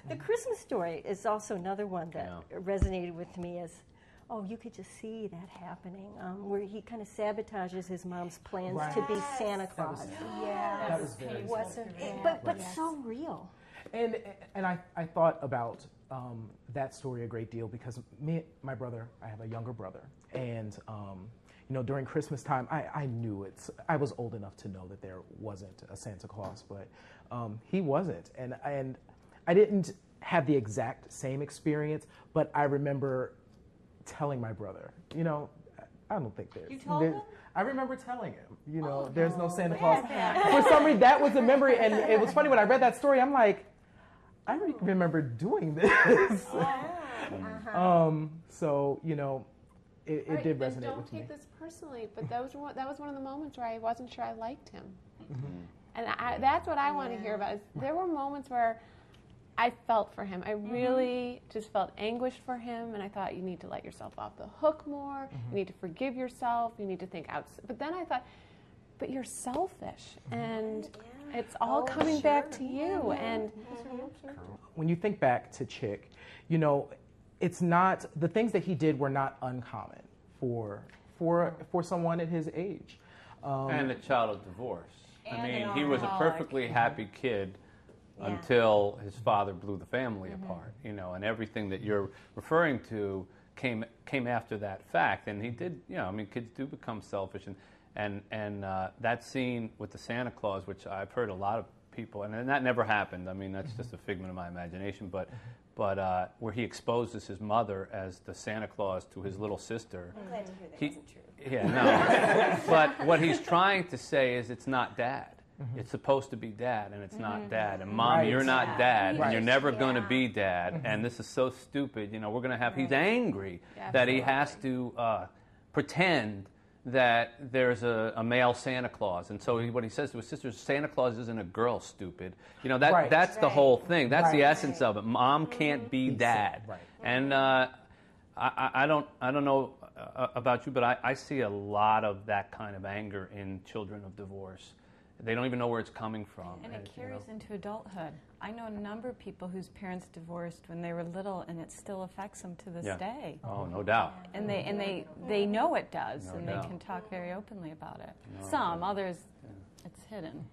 The Christmas Story is also another one that resonated with me as, you could just see that happening, where he kind of sabotages his mom's plans to be Santa Claus. That was very But so real. And I thought about that story a great deal because my brother, I have a younger brother, and during Christmas time, I knew I was old enough to know that there wasn't a Santa Claus, but he wasn't, and I didn't have the exact same experience, but I remember telling my brother, I don't think there's. You told him? I remember telling him, there's no Santa Claus. For some reason, that was a memory, and it was funny when I read that story. I'm like, I remember doing this. So it did resonate with me. Don't take this personally, but that was one of the moments where I wasn't sure I liked him, and that's what I want to hear about. Is there were moments where I felt for him. I really just felt anguished for him, and I thought, you need to let yourself off the hook more. You need to forgive yourself. You need to think outside. But then I thought, but you're selfish, and it's all coming back to you. And when you think back to Chick, it's not, the things that he did were not uncommon for someone at his age. And a child of divorce. I mean, he was a perfectly happy kid until his father blew the family apart, and everything that you're referring to came after that fact. And he did, kids do become selfish, and that scene with the Santa Claus, which I've heard a lot of people, and that never happened. I mean, that's just a figment of my imagination, but where he exposes his mother as the Santa Claus to his little sister. I'm glad to hear that wasn't true. Yeah, no. But what he's trying to say is it's not Dad. It's supposed to be Dad, and it's not Dad. And Mom, you're not Dad, and you're never going to be Dad. And this is so stupid. We're going to have. He's angry that he has to pretend that there's a male Santa Claus, and so what he says to his sister is, Santa Claus isn't a girl, stupid. That's the whole thing. That's the essence of it. Mom can't be Dad. And I don't know about you, but I see a lot of that kind of anger in children of divorce. They don't even know where it's coming from. And it carries into adulthood. I know a number of people whose parents divorced when they were little, and it still affects them to this day. Oh, no doubt. And they know it does, and they can talk very openly about it. Some, others, it's hidden.